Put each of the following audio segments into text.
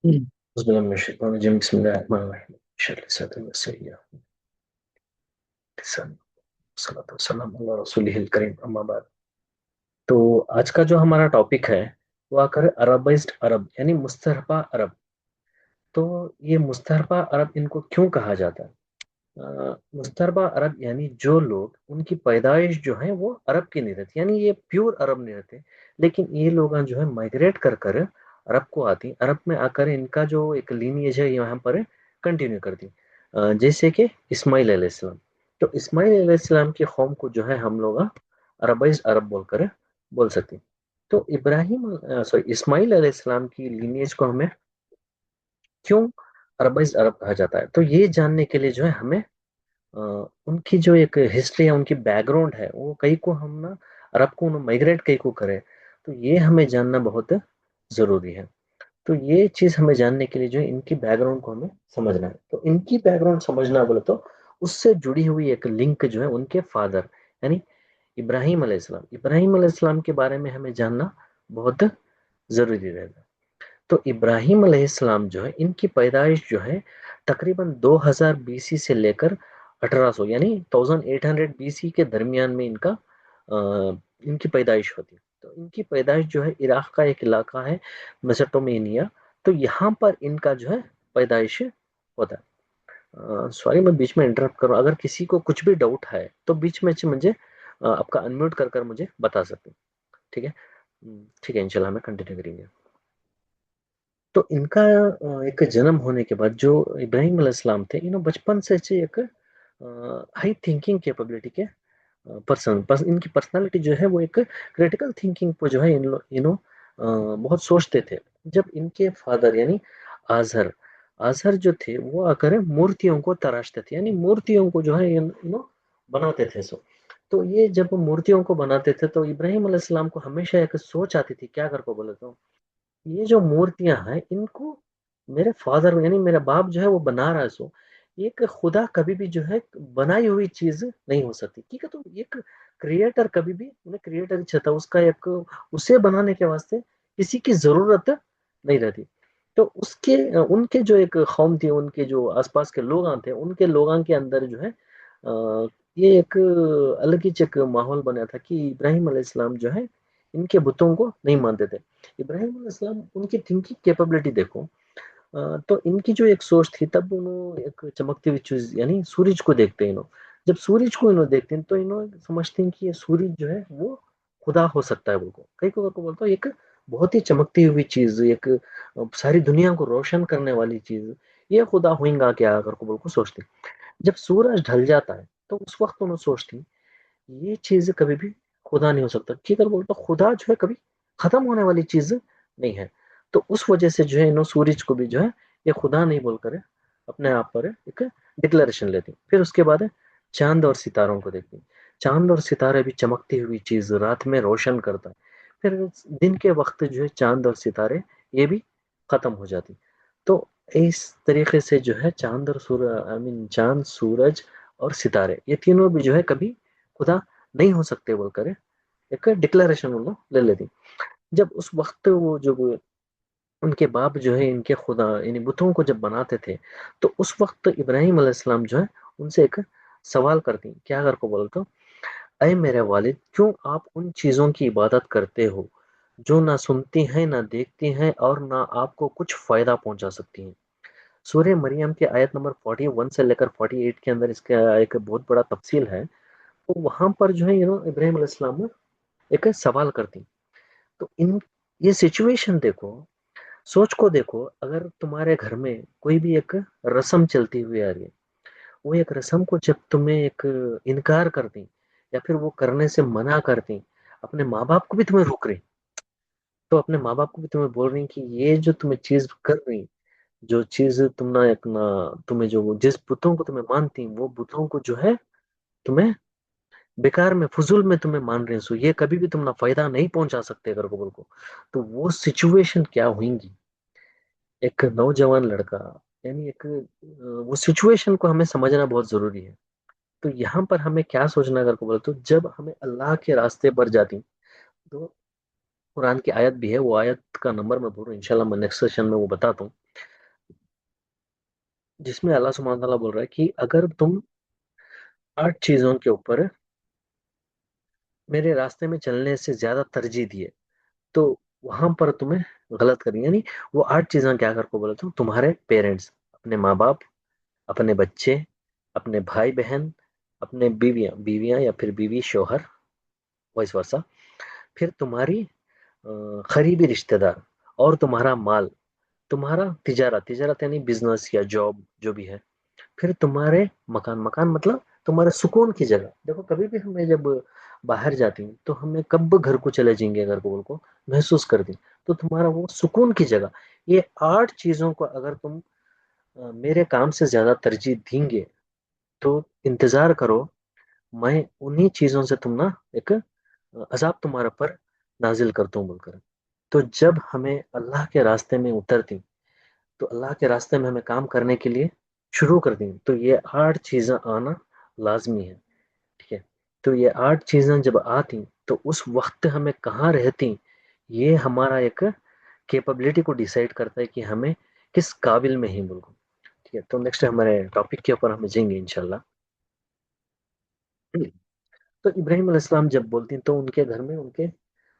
बिस्मिल्लाहिर्रहमानिर्रहीम, बिस्मिल्लाहिर्रहमानिर्रहीम, शर्रिल सदरि व सय्यिअत लिसानी, सल्लल्लाहु वसल्लम अला रसूलिहिल करीम, अम्मा बाद। तो आज का जो हमारा टॉपिक है वो आकर अरबाइज्ड अरब यानी मुस्तरबा अरब। तो ये मुस्तरबा अरब इनको क्यों कहा जाता है? मुस्तरबा अरब यानी जो लोग उनकी पैदाइश जो है वो अरब की नहीं रहती, यानी ये प्योर अरब नहीं रहते, लेकिन ये लोग जो है माइग्रेट कर कर अरब को आती, अरब में आकर इनका जो एक लीनिएज है यहाँ पर कंटिन्यू करती। जैसे कि इस्माइल अलैहिस्सलाम। तो इस्माइल अलैहिस्सलाम की कौम को जो है हम लोग अरबाइज अरब बोलकर बोल सकते हैं। तो इब्राहिम सॉरी इस्माइल अलैहिस्सलाम की लीनिएज को हमें क्यों अरबाइज अरब कहा जाता है, तो ये जानने के लिए जो है हमें अ, उनकी जो एक हिस्ट्री है, उनकी बैकग्राउंड है, वो कहीं को हम ना अरब को माइग्रेट कहीं को करें, तो ये हमें जानना बहुत जरूरी है। तो ये चीज हमें जानने के लिए जो है इनकी बैकग्राउंड को हमें समझना है। तो इनकी बैकग्राउंड समझना बोले तो उससे जुड़ी हुई एक लिंक जो है उनके फादर यानी इब्राहिम अलैहिस्सलाम के बारे में हमें जानना बहुत जरूरी रहेगा। तो इब्राहिम अलैहिस्सलाम जो है इनकी पैदाइश जो है तकरीबन 2000 बीसी से लेकर 1800 यानी 1800 बीसी के दरमियान में इनकी पैदाइश होती है। तो इनकी पैदाइश जो है इराक का एक इलाका है, मेसोपोटामिया। तो यहाँ पर इनका जो है पैदाइश होता है। सॉरी मैं बीच में इंटरप्ट करूँ, अगर किसी को कुछ भी डाउट है तो बीच में से मुझे आपका अनम्यूट कर कर मुझे बता सकते हैं। ठीक है। ठीक है, इंशाल्लाह हमें कंटिन्यू करेंगे। तो इनका एक जन्म होने के बाद जो इब्राहिम अलैहिस्सलाम थे, बचपन से एक हाई थिंकिंग कैपेबिलिटी के इनकी पर्सनालिटी जो है वो एक क्रिटिकल थिंकिंग पर जो है बहुत सोचते थे। जब इनके फादर यानी आजहर आजहर जो थे वो आकर मूर्तियों को तराशते थे, यानी मूर्तियों को जो है बनाते थे। तो ये जब मूर्तियों को बनाते थे तो इब्राहिम अलैहिस्सलाम को हमेशा एक सोच आती थी, क्या कर को बोले तो ये जो मूर्तियां हैं इनको मेरे फादर यानी मेरा बाप जो है वो बना रहा है, एक खुदा कभी भी जो है बनाई हुई चीज नहीं हो सकती। ठीक है, तो एक क्रिएटर कभी भी उन्हें क्रिएटर ही चाहता, उसका एक उसे बनाने के वास्ते किसी की जरूरत नहीं रहती। तो उसके उनके जो एक कौम थी, उनके जो आसपास के लोग थे, उनके लोगों के अंदर जो है ये एक अलग ही एक माहौल बना था कि इब्राहिम अलैहिस्सलाम जो है इनके बुतों को नहीं मानते थे। इब्राहिम अलैहिस्सलाम उनकी थिंकिंग कैपेबिलिटी देखो। तो इनकी जो एक सोच थी, तब उन्होंने एक चमकती हुई चीज यानी सूरज को देखते हैं जब सूरज को देखते हैं तो समझते हैं कि ये सूरज जो है वो खुदा हो सकता है। बोलको कई को बोलता है एक बहुत ही चमकती हुई चीज, एक सारी दुनिया को रोशन करने वाली चीज, ये खुदा होगा क्या अगर को बोलको सोचते हैं। जब सूरज ढल जाता है तो उस वक्त उन्होंने सोचती ये चीज कभी भी खुदा नहीं हो सकता, कि अगर बोलता खुदा जो है कभी खत्म होने वाली चीज नहीं है। तो उस वजह से जो है सूरज को भी जो है ये खुदा नहीं बोलकर अपने आप पर एक डिक्लेरेशन लेती। फिर उसके बाद चांद और सितारों को देखती। चांद और सितारे भी चमकती हुई चीज रात में रोशन करता है, फिर दिन के वक्त जो है चांद और सितारे ये भी खत्म हो जाती। तो इस तरीके से जो है चांद और सूरज आई मीन चांद सूरज और सितारे ये तीनों भी जो है कभी खुदा नहीं हो सकते बोलकर एक डिक्लेरेशन उन्होंने ले लेती। जब उस वक्त वो जो उनके बाप जो है इनके खुदा इन बुतों को जब बनाते थे, तो उस वक्त इब्राहिम अलैहिस्सलाम जो है उनसे एक सवाल करती, क्या कर को बोलते हो, अय मेरे वालिद क्यों आप उन चीजों की इबादत करते हो जो ना सुनती हैं ना देखती हैं और ना आपको कुछ फायदा पहुंचा सकती हैं। सूर्य मरियम के आयत नंबर 41 से लेकर 48 के अंदर इसका एक बहुत बड़ा तफसील है। तो वहां पर जो है इब्राहिम अलैहिस्सलाम एक सवाल करती। तो इन ये सिचुएशन देखो, सोच को देखो, अगर तुम्हारे घर में कोई भी एक रस्म चलती हुई आ रही है, वो एक रस्म को जब तुम्हें एक इनकार कर दी या फिर वो करने से मना कर दी, अपने माँ बाप को भी तुम्हें रोक रही, तो अपने माँ बाप को भी तुम्हें बोल रही कि ये जो तुम्हें चीज कर रही, जो चीज तुम ना एक ना तुम्हें जो जिस बुतों को तुम्हें मानती वो बुतों को जो है तुम्हें बेकार में फजूल में तुम्हें मान रहे हैं, सो ये कभी भी तुम ना फायदा नहीं पहुंचा सकते अगर को को। तो वो सिचुएशन क्या हुईगी, एक नौजवान लड़का यानी एक वो सिचुएशन को हमें समझना बहुत जरूरी है। तो यहाँ पर हमें क्या सोचना अगर को बोले तो जब हमें अल्लाह के रास्ते पर जाती, तो कुरान की आयत भी है, वो आयत का नंबर मैं भूल रहा हूँ, इंशाल्लाह मैं नेक्स्ट सेशन में वो बताता हूँ। जिसमें अल्लाह सुब्हानहू व तआला बोल रहा है कि अगर तुम 8 चीजों के ऊपर मेरे रास्ते में चलने से ज्यादा तरजीह दिए तो वहां पर तुम्हें गलत करनी, यानी वो 8 चीजें क्या कर को बोले तो तुम्हारे पेरेंट्स, अपने माँ बाप, अपने बच्चे, अपने भाई बहन, अपने बीवियां बीवियां या फिर बीवी शोहर, वाइस वर्सा, फिर तुम्हारी करीबी रिश्तेदार, और तुम्हारा माल, तुम्हारा तिजारत, तिजारत यानी बिजनेस या जॉब जो भी है, फिर तुम्हारे मकान, मकान मतलब तुम्हारे सुकून की जगह। देखो कभी भी हमें जब बाहर जाती हैं तो हमें कब घर को चले जाएंगे, घर को को महसूस कर दी, तो तुम्हारा वो सुकून की जगह, ये 8 चीजों को अगर तुम मेरे काम से ज्यादा तरजीह देंगे तो इंतजार करो, मैं उन्हीं चीजों से तुम ना एक अजाब तुम्हारे पर नाजिल करता हूँ बोलकर। तो जब हमें अल्लाह के रास्ते में उतरती, तो अल्लाह के रास्ते में हमें काम करने के लिए शुरू कर दी, तो ये 8 चीजें आना लाजमी है। ठीक है, तो ये 8 चीजें जब आती तो उस वक्त हमें कहाँ रहती, ये हमारा एक कैपेबिलिटी को डिसाइड करता है कि हमें किस काबिल में ही बिल्कुल। ठीक है, तो नेक्स्ट हमारे टॉपिक के ऊपर हम जाएंगे इंशाल्लाह। तो इब्राहिम अलैहिस्सलाम जब बोलती हैं तो उनके घर में उनके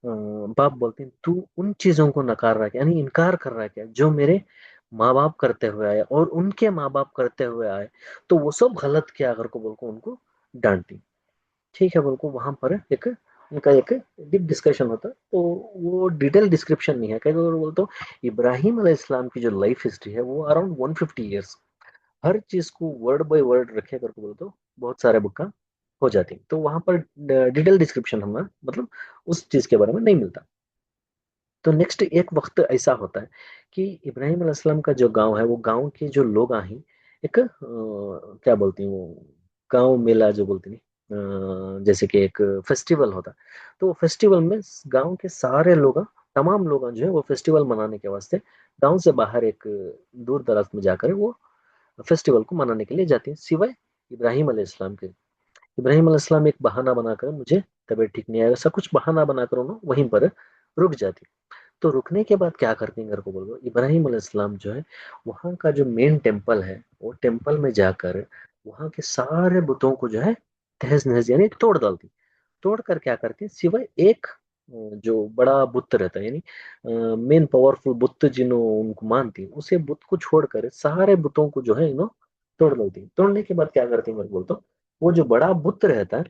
बाप बोलते हैं तू उन चीजों को नकार रहा है, यानी इनकार कर रहा है क्या जो मेरे माँ बाप करते हुए आए और उनके माँ बाप करते हुए आए, तो वो सब गलत किया अगर को बोल को उनको डांटती। ठीक है, बोल को वहां पर एक उनका एक डीप डिस्कशन होता है, तो वो डिटेल डिस्क्रिप्शन नहीं है कहीं बोल तो इब्राहिम अलैहिस्सलाम की जो लाइफ हिस्ट्री है वो अराउंड 150 ईयर्स, हर चीज को वर्ड बाय वर्ड रखे करके बोले तो बहुत सारे बुक का हो जाती, तो वहां पर डिटेल डिस्क्रिप्शन हमें मतलब उस चीज के बारे में नहीं मिलता। तो नेक्स्ट एक वक्त ऐसा होता है कि इब्राहिम अलैहिस्सलाम का जो गांव है वो गांव के जो लोग हैं एक क्या बोलती हैं वो गांव मेला जो बोलती हैं, जैसे कि एक फेस्टिवल होता है, तो वो फेस्टिवल में गांव के सारे लोग, तमाम लोग जो है वो फेस्टिवल मनाने के वास्ते गांव से बाहर एक दूर दराज में जाकर वो फेस्टिवल को मनाने के लिए जाते हैं, सिवाय इब्राहिम अलैहिस्सलाम के। इब्राहिम अलैहिस्सलाम एक बहाना बनाकर, मुझे तबीयत ठीक नहीं है ऐसा कुछ बहाना बनाकर उन्होंने वहीं पर रुक जाती। तो रुकने के बाद क्या करते हैं घर को बोलो, इब्राहिम अलैहिस्सलाम जो है वहाँ का जो मेन टेम्पल है वो टेम्पल में जाकर वहाँ के सारे बुतों को जो है तहस नहस यानी तोड़ डालती। तोड़ कर क्या करती है, सिवाय एक जो बड़ा बुत रहता है, यानी मेन पावरफुल बुत जिन्हों उनको मानती, उसे बुत को छोड़कर सारे बुतों को जो है इन्हों तोड़ डालती। तोड़ने के बाद क्या करती है मैं बोलता हूँ, वो जो बड़ा बुत रहता है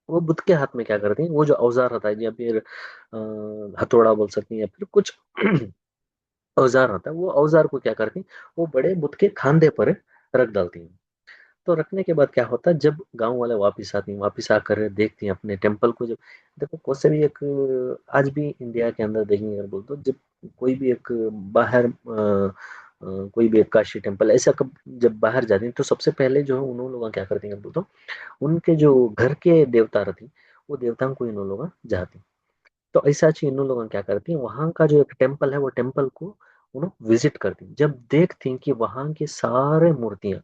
वो बुत के हाथ में क्या करती है, वो जो औजार होता है या फिर हथौड़ा बोल सकती है या फिर कुछ औजार होता है, वो औजार को क्या करती है वो बड़े बुत के खांधे पर रख डालती है। तो रखने के बाद क्या होता है, जब गांव वाले वापस आते हैं, वापस आकर देखते हैं अपने टेम्पल को, जब देखो कोई से भी एक आज भी इंडिया के अंदर देखेंगे अगर बोल तो जब कोई भी एक बाहर कोई भी एक काशी टेम्पल ऐसा कब जब बाहर जाते हैं तो सबसे पहले जो है उन लोग क्या करते हैं बोल तो उनके जो घर के देवता रहते हैं वो देवताओं को इन लोग जाते हैं। तो ऐसा चीज इन लोग क्या करती हैं, वहां का जो एक टेम्पल है वो टेम्पल को उन्होंने विजिट करती हैं। जब देखती हैं कि वहां की सारे मूर्तियां,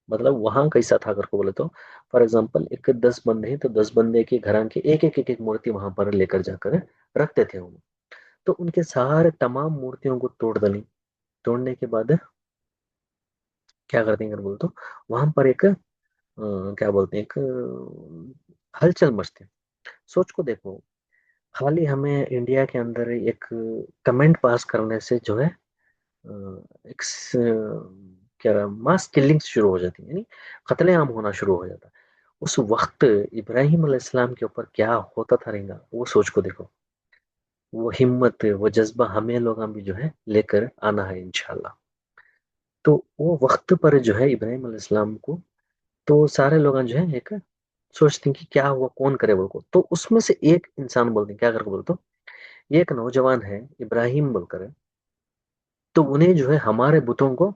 मतलब वहां कैसा था अगर को बोले तो फॉर एग्जाम्पल एक 10 बंदे हैं तो 10 बंदे के घर के एक एक मूर्ति वहां पर लेकर जाकर रखते थे उन्हें। तो उनके सारे तमाम मूर्तियों को तोड़ डाली। तोड़ने के बाद क्या करते हैं अगर बोले तो वहां पर एक क्या बोलते हैं एक हलचल मचती है। सोच को देखो, खाली हमें इंडिया के अंदर एक कमेंट पास करने से जो है एक क्या मास किलिंग शुरू हो जाती है, यानी कत्लेआम होना शुरू हो जाता है। उस वक्त इब्राहिम अलैहिस्सलाम के ऊपर क्या होता था रहेगा वो सोच को देखो। वो हिम्मत वो जज्बा हमें लोग भी जो है लेकर आना है इंशाल्लाह। तो वो वक्त पर जो है इब्राहिम अलैहिस्सलाम को तो सारे लोग जो है एक सोचते हैं कि क्या हुआ कौन करे बोल को, तो उसमें से एक इंसान बोलते हैं क्या करके बोलते, ये एक नौजवान है इब्राहिम बोलकर है, तो उन्हें जो है हमारे बुतों को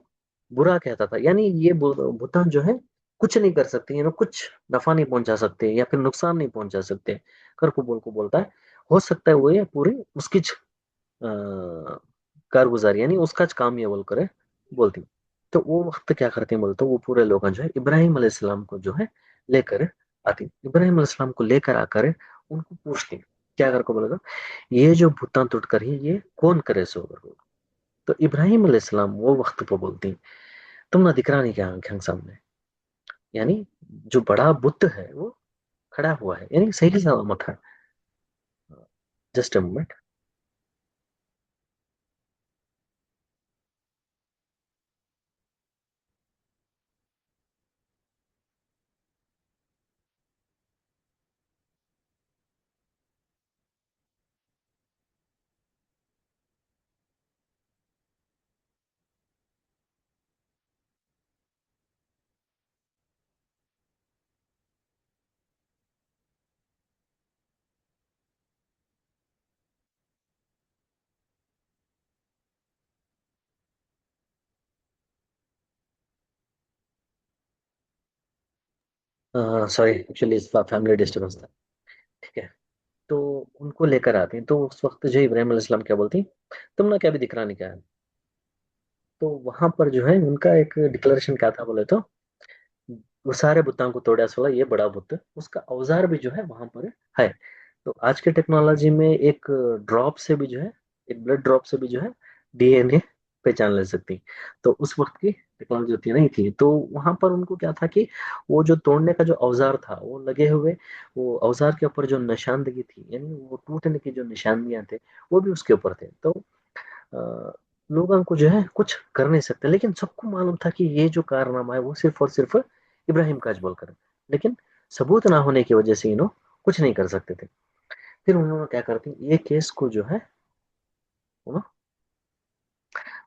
बुरा कहता था, यानी ये बुत जो है कुछ नहीं कर सकते, कुछ नफा नहीं पहुंचा सकते या फिर नुकसान नहीं पहुंचा सकते कर को बोल को बोलता है। हो सकता है वो ये पूरी उसकी कारगुजारी यानी उसका काम ये बोल कर बोलती। तो वो वक्त क्या करते हैं बोलते वो पूरे लोग जो है इब्राहिम अलैहिस्सलाम को जो है लेकर आती, इब्राहिम अलैहिस्सलाम को लेकर आकर उनको पूछती क्या करके बोलेगा, ये जो भूतान टूट कर ही ये कौन करे सो, तो इब्राहिम अलैहिस्सलाम वो वक्त पे बोलती तुम ना दिख रहा नहीं क्या आंखें सामने, यानी जो बड़ा बुत है वो खड़ा हुआ है, यानी सही सलामत है। Just a moment. Sorry, actually इस फैमिली डिस्टर्बेंस था। ठीक है। तो उनको लेकर आती हैं, तो उस वक्त जो इब्राहिम अलैहिस्सलाम क्या बोलती, तुम ना क्या भी दिख रहा नहीं क्या है। तो वहां पर जो है उनका एक डिक्लेरेशन क्या था बोले तो, वो सारे बुतों को तोड़ा सोला, ये बड़ा बुत उसका औजार भी जो है वहां पर है। तो आज के टेक्नोलॉजी में एक ड्रॉप से भी जो है, एक ब्लड ड्रॉप से भी जो है डीएनए पहचान ले सकती। तो उस वक्त की टेक्नोलॉजी उतनी नहीं थी, तो वहां पर उनको क्या था कि वो जो तोड़ने का जो औजार था वो लगे हुए, वो औजार के ऊपर जो निशानदगी थी, यानी वो टूटने की जो निशानियां थे वो भी उसके ऊपर थे। तो अ, लोगों को जो है कुछ कर नहीं सकते, लेकिन सबको मालूम था कि ये जो कारनामा है वो सिर्फ और सिर्फ इब्राहिम का बोलकर। लेकिन सबूत ना होने की वजह से इन्हों कुछ नहीं कर सकते थे। फिर उन्होंने क्या करते, ये केस को जो है वो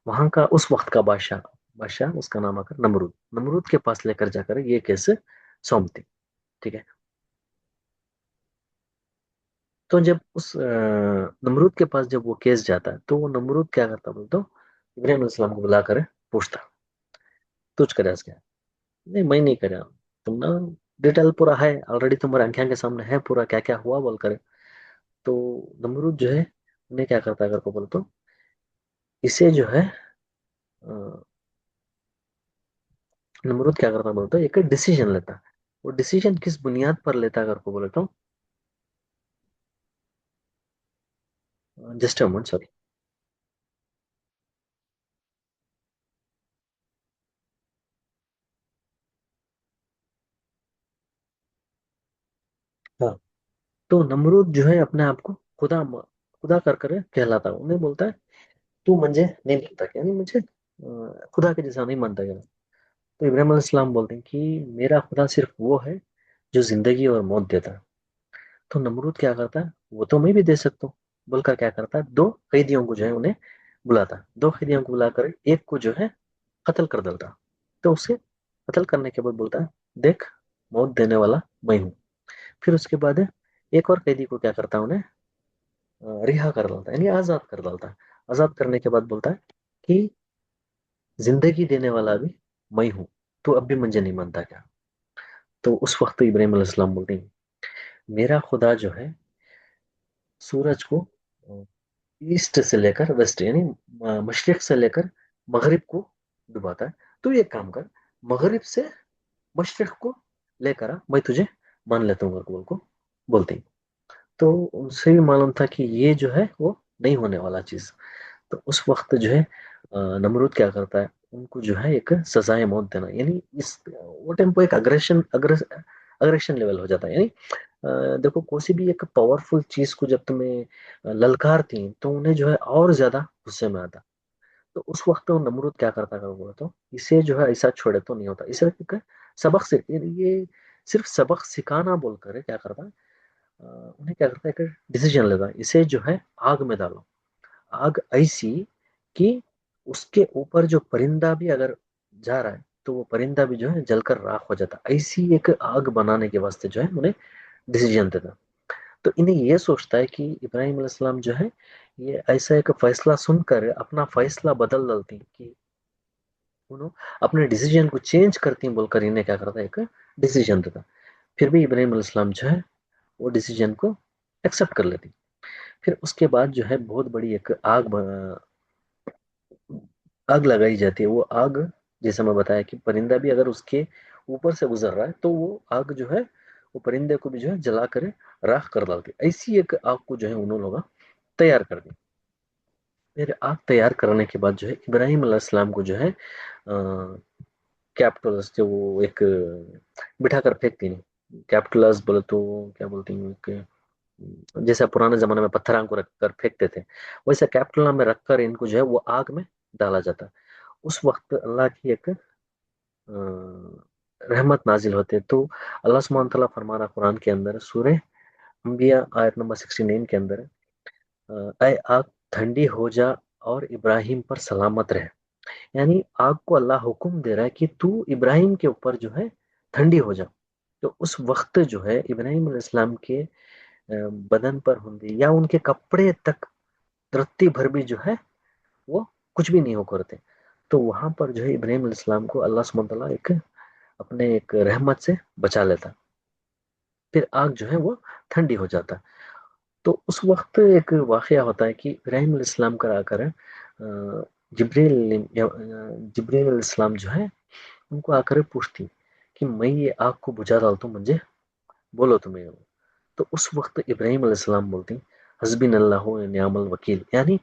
वहां का उस वक्त का बादशाह, बादशाह उसका नाम आकर नमरूद, नमरूद के पास लेकर जाकर ये केस सौंपते। ठीक है। तो जब उस नमरूद के पास जब वो केस जाता है, तो वो नमरूद क्या करता बोलते तो इब्राहिम अलैहिस्सलाम को बुलाकर पूछता, तुझ कर क्या। नहीं, मैं नहीं कर रहा। तुम ना डिटेल पूरा है ऑलरेडी, तुम्हारे आंखें के सामने है पूरा क्या क्या हुआ बोल कर। तो नमरूद जो है उन्हें क्या करता है अगर को बोल तो, इसे जो है नमरूद क्या करता बोलता एक डिसीजन लेता। वो डिसीजन किस बुनियाद पर लेता अगर को बोले तो, जस्ट अ मोमेंट, सॉरी। हाँ। तो नमरूद जो है अपने आप को खुदा खुदा कर कर कहलाता है, उन्हें बोलता है तू मुझे नहीं मानता क्या, नहीं मुझे खुदा के जैसा नहीं मानता क्या। तो इब्राहिम अलैहिस्सलाम बोलते हैं कि मेरा खुदा सिर्फ वो है जो जिंदगी और मौत देता है। तो नमरूद क्या करता है, वो तो मैं भी दे सकता हूँ बोलकर क्या करता है, दो कैदियों को जो है उन्हें बुलाता है, दो कैदियों को बुलाकर एक को जो है कत्ल कर देता। तो उसे कत्ल करने के बाद बोलता है देख, मौत देने वाला मैं हूँ। फिर उसके बाद एक और कैदी को क्या करता है, उन्हें रिहा कर डालता है, यानी आजाद कर डालता है। आजाद करने के बाद बोलता है कि जिंदगी देने वाला भी मैं हूँ, तो अब भी मुझे नहीं मानता क्या। तो उस वक्त इब्राहिम अलैहिस्सलाम बोलते हैं मेरा खुदा जो है सूरज को ईस्ट से लेकर वेस्ट, यानी मशरिक से लेकर मगरिब को डुबाता है। तो ये काम कर, मगरिब से मशरिक को लेकर आ, मैं तुझे मान लेता हूँ अकबर को बोलते हैं। तो उनसे भी मालूम था कि ये जो है वो नहीं होने वाला चीज। तो उस वक्त जो है नमरूद क्या करता है, उनको जो है एक सजाए मौत देना, यानी इस वो टाइम पे एक अग्रेशन लेवल हो जाता है। यानी देखो कोई भी एक पावरफुल चीज को जब तुम्हें ललकारती हैं, तो उन्हें जो है और ज्यादा गुस्से में आता। तो उस वक्त वो नमरूद क्या करता है बोला तो, इसे जो है ऐसा छोड़े तो नहीं होता, इसे एक सबक से ये सिर्फ सबक सिखाना बोलकर है क्या करता है, उन्हें क्या करता है एक डिसीजन लेता है, इसे जो है आग में डालो। आग ऐसी कि उसके ऊपर जो परिंदा भी अगर जा रहा है तो वो परिंदा भी जो है जलकर राख हो जाता, ऐसी एक आग बनाने के वास्ते जो है उन्हें डिसीजन देता। तो इन्हें ये सोचता है कि इब्राहिम अलैहिस्सलाम जो है ये ऐसा एक फैसला सुनकर अपना फैसला बदल डालती हैं कि उन्होंने अपने डिसीजन को चेंज करती हैं बोलकर इन्हें क्या करता है एक डिसीजन देता। फिर भी इब्राहिम अलैहिस्सलाम जो है वो डिसीजन को एक्सेप्ट कर लेती। फिर उसके बाद जो है बहुत बड़ी एक आग लगाई जाती है। वो आग, जैसे मैं बताया कि परिंदा भी अगर उसके ऊपर से गुजर रहा है तो वो आग जो है वो परिंदे को भी जो है जला कर राख कर डालती है। ऐसी एक आग को जो है उन्होंने लोग तैयार कर दी। फिर आग तैयार करने के बाद जो है इब्राहिम अलैहिस्सलाम को जो है कैपिटल्स जो वो एक बिठा कर फेंकती नहीं, कैपिटल्स बोले तो क्या बोलती हूँ, जैसा पुराने जमाने में पत्थरां को रखकर फेंकते थे, वैसा कैपिटल में रखकर इनको जो है वो आग में डाला जाता। उस वक्त अल्लाह की एक रहमत नाजिल होते। तो अल्लाह सुब्हान तआला फरमा रहा कुरान के अंदर सूरह अंबिया आयत नंबर 69 के अंदर, ऐ आग ठंडी हो जा और इब्राहिम पर सलामत रहे। यानी आग को अल्लाह हुक्म दे रहा है कि तू इब्राहिम के ऊपर जो है ठंडी हो जा। तो उस वक्त जो है इब्राहिम अलैहिस्सलाम के बदन पर होंगे या उनके कपड़े तक रत्ती भर भी जो है वो कुछ भी नहीं हो करते। तो वहां पर जो है इब्राहिम अलैहिस्सलाम को अल्लाह सुब्हान तआला एक अपने एक रहमत से बचा लेता, फिर आग जो है वो ठंडी हो जाता। तो उस वक्त एक वाकया होता है कि इब्राहिम अलैहिस्सलाम का आकर जिब्रील अलैहिस्सलाम जो है उनको आकर पूछती कि मैं ये आग को बुझा डालता हूँ, मुझे बोलो तुम्हें। तो उस वक्त इब्राहिम अलैहिस्सलाम बोलती हस्बिन अल्लाह व निअमल वकील, यानी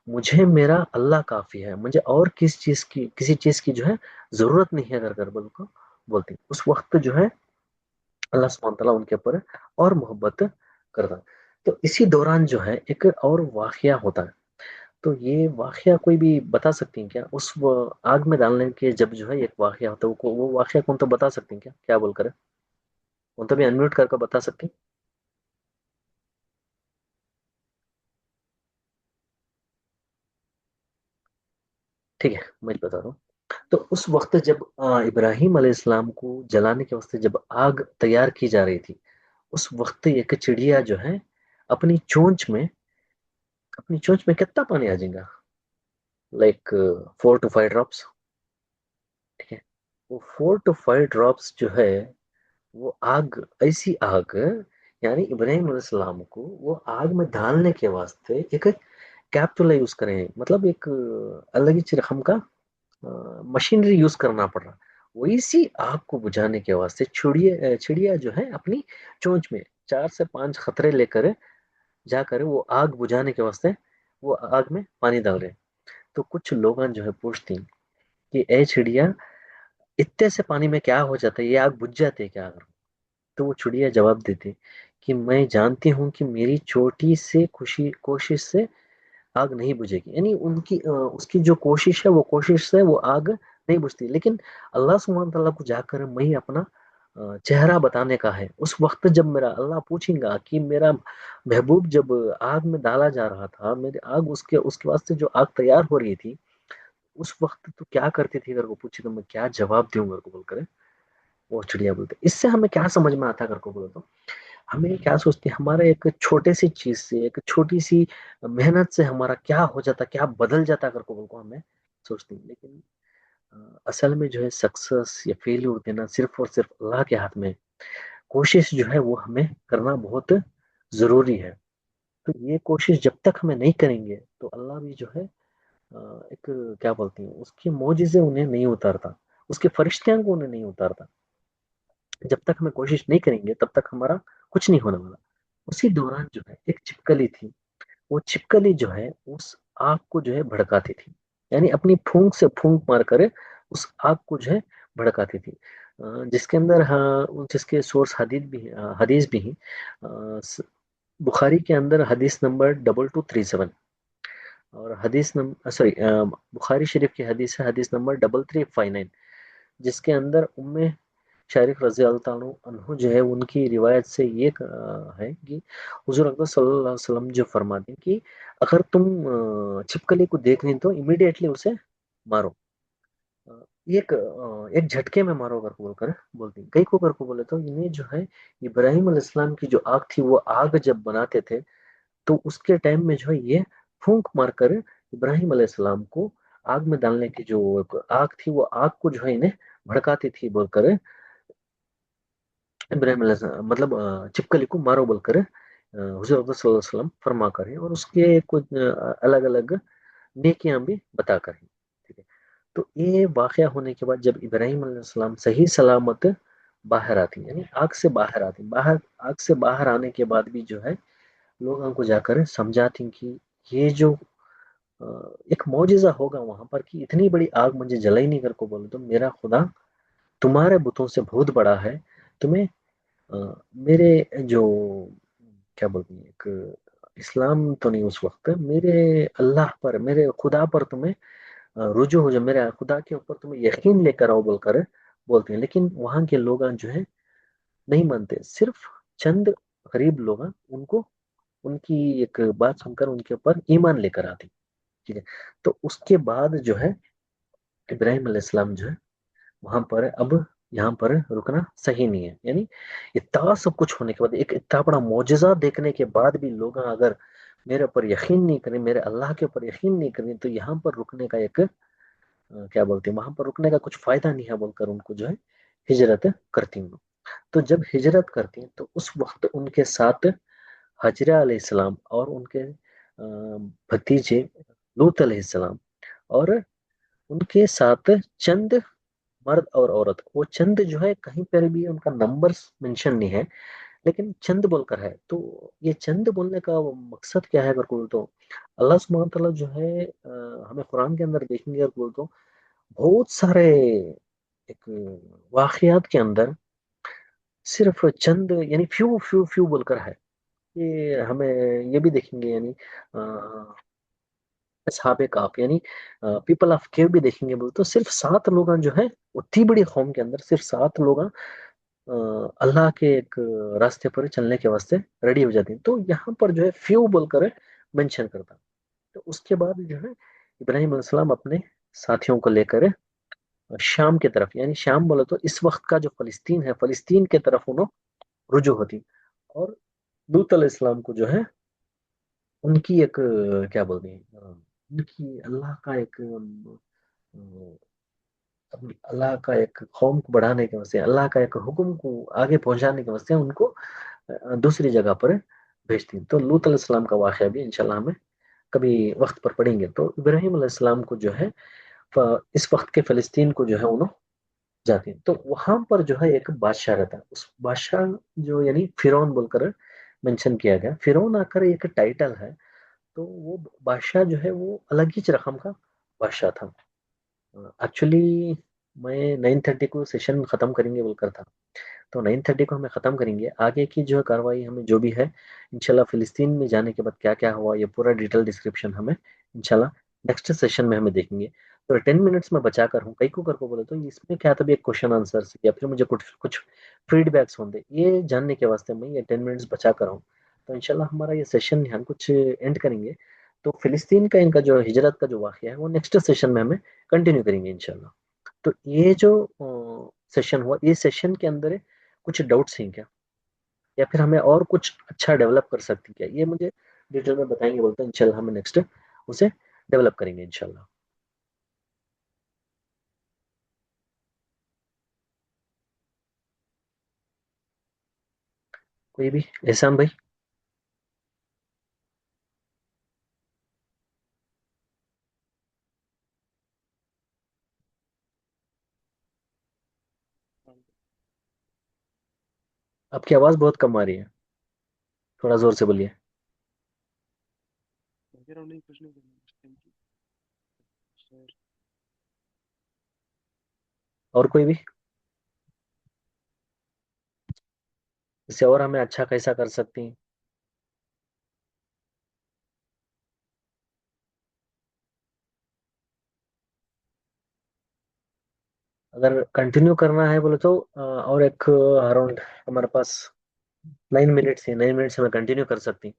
मुझे मेरा अल्लाह काफी है, मुझे और किसी चीज की जो है जरूरत नहीं है, कर को बोलती। उस वक्त जो है अल्लाह सुब्हान तआला उनके ऊपर और मोहब्बत करता। तो इसी दौरान जो है एक और वाकया होता है। तो ये वाकया कोई भी बता सकती हैं क्या, उस आग में डालने के जब जो है एक वाकया होता है, वो वाकया कौन तो बता सकती हैं क्या, क्या बोलकर, कौन तो भी अनम्यूट करके बता सकती हैं? ठीक है, मैं बता रहा हूँ। तो उस वक्त जब इब्राहिम अलैहिस्सलाम को जलाने के वास्ते जब आग तैयार की जा रही थी, उस वक्त एक चिड़िया जो है अपनी चोंच में अपनी चोंच में कितना पानी आ जाएगा, लाइक 4 to 5 ड्रॉप्स। ठीक है, वो 4 to 5 ड्रॉप्स जो है वो आग, ऐसी आग, यानी इब्राहिम अलैहिस्सलाम को वो आग में डालने के वास्ते एक कैप्सूल यूज करें, मतलब एक अलग ही रकम का मशीनरी यूज करना पड़ रहा। वही सी आग को बुझाने के वास्ते चिड़िया चिड़िया जो है अपनी चोंच में 4 से 5 खतरे लेकर जाकर वो आग बुझाने के वास्ते वो आग में पानी डाल रहे। तो कुछ लोग जो है पूछती कि ए चिड़िया, इतने से पानी में क्या हो जाता है, ये आग बुझ जाती है क्या अगर? तो वो चिड़िया जवाब देती कि मैं जानती हूँ कि मेरी छोटी से खुशी कोशिश से आग नहीं बुझेगी। यानी उनकी उसकी जो कोशिश है वो कोशिश से वो आग नहीं बुझती, लेकिन अल्लाह सुब्हान तआला को जाकर मैं अपना चेहरा बताने का है। उस वक्त जब मेरा अल्लाह पूछेगा कि मेरा महबूब जब आग में डाला जा रहा था, मेरी आग उसके उसके वास्ते जो आग तैयार हो रही थी, उस वक्त तो क्या करती थी, अगर वो पूछे तो मैं क्या जवाब दूंगा को बोलकर। वो चिड़िया बोलते, इससे हमें क्या समझ में आता कर को बोलो तो, हमें क्या सोचते हैं, हमारा एक छोटे सी चीज से, एक छोटी सी मेहनत से हमारा क्या हो जाता, क्या बदल जाता कर को बोल को हमें सोचते हैं। लेकिन असल में जो है सक्सेस या फेल्यूर देना सिर्फ और सिर्फ अल्लाह के हाथ में है। कोशिश जो है वो हमें करना बहुत जरूरी है। तो ये कोशिश जब तक हमें नहीं करेंगे तो अल्लाह भी जो है एक क्या बोलती हैं, उसकी मोजिज़े उन्हें नहीं उतारता, उसके फरिश्तियों को उन्हें नहीं उतारता। जब तक हमें कोशिश नहीं करेंगे तब तक हमारा कुछ नहीं होने वाला। उसी दौरान जो है एक छिपकली थी, वो छिपकली जो है उस आग को जो है भड़काती थी, यानी अपनी फूंक से फूंक मार कर उस आग को जो है भड़काती थी। जिसके अंदर हाँ, जिसके सोर्स हदीस भी हैं। बुखारी के अंदर हदीस नंबर 2237, और हदीस नंबर सॉरी बुखारी शरीफ की हदीस है हदीस नंबर 3359, जिसके अंदर उम्मे शारिक रजी अल्लाह अन्हु जो है उनकी रिवायत से ये है कि हुजूर अकबर सल्लल्लाहु अलैहि वसल्लम जो फरमाते हैं कि अगर तुम छिपकली को देख रही तो इमीडिएटली उसे मारो। एक झटके में मारो कर को बोलकर बोलती हैं। कई को कर को बोले तो इन्हें जो है इब्राहिम अलैहिस्सलाम की जो आग थी वो आग जब बनाते थे तो उसके टाइम में जो है ये फूंक मारकर इब्राहिम अलैहिस्सलाम को आग में डालने की जो एक आग थी वो आग को जो है इन्हें भड़काती थी बोलकर इब्राहिम मतलब चिपकली को मारो बोलकर हुजूर अकबर सल्लल्लाहु अलैहि वसल्लम फरमा कर है, और उसके कुछ अलग अलग नेकियां भी बता कर है। ठीक है, तो ये वाकया होने के बाद जब इब्राहिम अलैहिस्सलाम सही सलामत बाहर आती यानी आग से बाहर आती, बाहर आग से बाहर आने के बाद भी जो है लोग हमको जाकर समझाती कि ये जो एक मौजिजा होगा वहां पर कि इतनी बड़ी आग मुझे जलाई नहीं कर को बोले तो मेरा खुदा तुम्हारे बुतों से बहुत बड़ा है। तुम्हें मेरे जो क्या बोलते हैं, एक इस्लाम तो नहीं, उस वक्त मेरे अल्लाह पर, मेरे खुदा पर तुम्हें रुजू हो जाओ, मेरे खुदा के ऊपर तुम्हें यकीन लेकर आओ बोलकर बोलते हैं। लेकिन वहां के लोग जो है नहीं मानते। सिर्फ चंद गरीब लोग हैं, उनको उनकी एक बात सुनकर उनके ऊपर ईमान लेकर आते। ठीक है। तो उसके बाद जो है इब्राहिम अलैहिस्सलाम जो है वहां पर अब यहाँ पर रुकना सही नहीं है। यानी इतना सब कुछ होने के बाद, एक इतना बड़ा मोजज़ा देखने के बाद भी लोग अगर मेरे ऊपर यकीन नहीं करें, मेरे अल्लाह के ऊपर यकीन नहीं करें, तो यहाँ पर रुकने का एक क्या बोलते हैं, वहां पर रुकने का कुछ फायदा नहीं है बोलकर उनको जो है हिजरत करती हूँ। तो जब हिजरत करती हैं तो उस वक्त उनके साथ हजरा अलैहिस्सलाम और उनके भतीजे लूत अलैहिस्सलाम, और उनके साथ चंद मर्द और औरत। वो चंद जो है कहीं पर भी उनका नंबर मेंशन नहीं है, लेकिन चंद बोलकर है। तो ये चंद बोलने का मकसद क्या है अगर बोल तो, अल्लाह सुब्हानहू तआला जो है हमें कुरान के अंदर देखेंगे अगर बोल तो बहुत सारे एक वाकयात के अंदर सिर्फ चंद यानी फ्यू फ्यू फ्यू बोलकर है। ये हमें ये भी देखेंगे, यानी असहाबे काफ यानी पीपल ऑफ केव भी देखेंगे बोल तो सिर्फ 7 लोग जो है उतनी बड़ी कौम के अंदर सिर्फ 7 लोग अल्लाह के एक रास्ते पर चलने के वास्ते रेडी हो जाते हैं। तो यहाँ पर जो है फ्यू बोलकर मेंशन करता। तो उसके बाद जो है इब्राहिम अलैहिस्सलाम अपने साथियों को लेकर शाम की तरफ, यानी शाम बोले तो इस वक्त का जो फलस्तीन है, फलस्तीन की तरफ उन्होंने रुजू होती। और लूत अलैहिस्सलाम को जो है उनकी एक क्या बोलते हैं उनकी अल्लाह का एक अल्लाह का एक कौम को बढ़ाने के वास्ते, अल्लाह का एक हुक्म को आगे पहुंचाने के वास्ते उनको दूसरी जगह पर भेजती हैं। तो लूत अलैहिस्सलाम का वाक़या भी इंशाल्लाह हमें कभी वक्त पर पढ़ेंगे। तो इब्राहिम अलैहिस्सलाम को जो है इस वक्त के फिलिस्तीन को जो है उन्होंने जाती हैं। तो वहां पर जो है एक बादशाह रहता है। उस बादशाह जो यानी फिरौन बोलकर मेंशन किया गया, फिरौन आकर एक टाइटल है। तो वो बादशाह जो है वो अलग ही रकम का बादशाह था। एक्चुअली मैं 9:30 को सेशन खत्म करेंगे बोलकर था। तो 9:30 को हमें ख़त्म करेंगे। आगे की जो कार्रवाई हमें जो भी है इंशाल्लाह, फिलिस्तीन में जाने के बाद क्या क्या हुआ ये पूरा डिटेल डिस्क्रिप्शन हमें इंशाल्लाह नेक्स्ट सेशन में हमें देखेंगे। तो 10 मिनट्स में बचा कर हूँ कई को कर को बोले तो इसमें क्या था भी एक क्वेश्चन आंसर या फिर मुझे कुछ कुछ फीडबैक्स होंगे ये जानने के वास्ते मैं ये 10 मिनट्स बचा कर हूँ। तो इंशाल्लाह हमारा ये सेशन हम कुछ एंड करेंगे। तो फिलिस्तीन का इनका जो हिजरत का जो वाक़या है वो नेक्स्ट सेशन में हमें कंटिन्यू करेंगे इंशाल्लाह। तो ये जो सेशन हुआ, ये सेशन के अंदर कुछ डाउट्स हैं क्या, या फिर हमें और कुछ अच्छा डेवलप कर सकते हैं क्या, ये मुझे डिटेल में बताएंगे बोलते हैं। इंशाल्लाह हमें नेक्स्ट उसे डेवलप करेंगे इंशाल्लाह। कोई भी एहसान भाई। आपकी आवाज़ बहुत कम आ रही है, थोड़ा जोर से बोलिए। और कोई भी, इससे और हमें अच्छा कैसा कर सकती हैं। अगर कंटिन्यू करना है बोले तो और एक अराउंड हमारे पास 9 मिनट्स है, 9 मिनट्स में कंटिन्यू कर सकती हैं।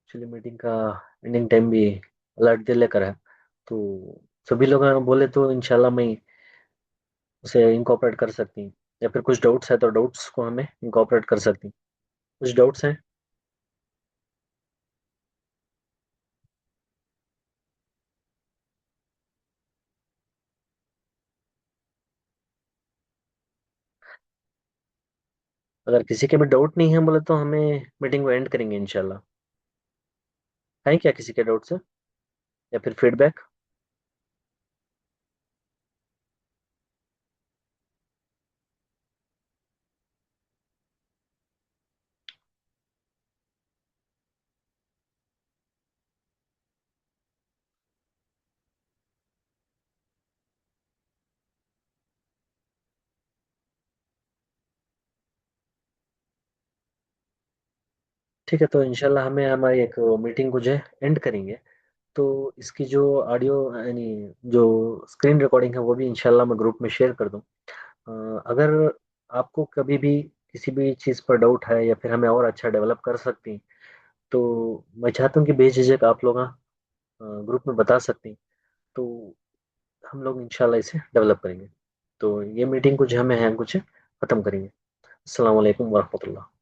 एक्चुअली मीटिंग का एंडिंग टाइम भी अलर्ट दे लेकर है। तो सभी लोग बोले तो इंशाल्लाह मैं उसे इंकॉर्पोरेट कर सकती हैं, या फिर कुछ डाउट्स है तो डाउट्स को हमें इंकॉर्पोरेट कर सकती हैं। कुछ डाउट्स हैं। अगर किसी के भी डाउट नहीं है बोले तो हमें मीटिंग को एंड करेंगे इंशाल्लाह। है क्या किसी के डाउट्स है या फिर फीडबैक। ठीक है, तो इंशाल्लाह हमें हमारी एक मीटिंग को जो है एंड करेंगे। तो इसकी जो ऑडियो यानी जो स्क्रीन रिकॉर्डिंग है वो भी इंशाल्लाह मैं ग्रुप में शेयर कर दूँ। अगर आपको कभी भी किसी भी चीज़ पर डाउट है या फिर हमें और अच्छा डेवलप कर सकती हैं, तो मैं चाहता हूँ कि बेझिझक आप लोग ग्रुप में बता सकती हैं। तो हम लोग इंशाल्लाह इसे डेवलप करेंगे। तो ये मीटिंग कुछ हमें है कुछ ख़त्म करेंगे। अस्सलाम वालेकुम वरहमतुल्लाह।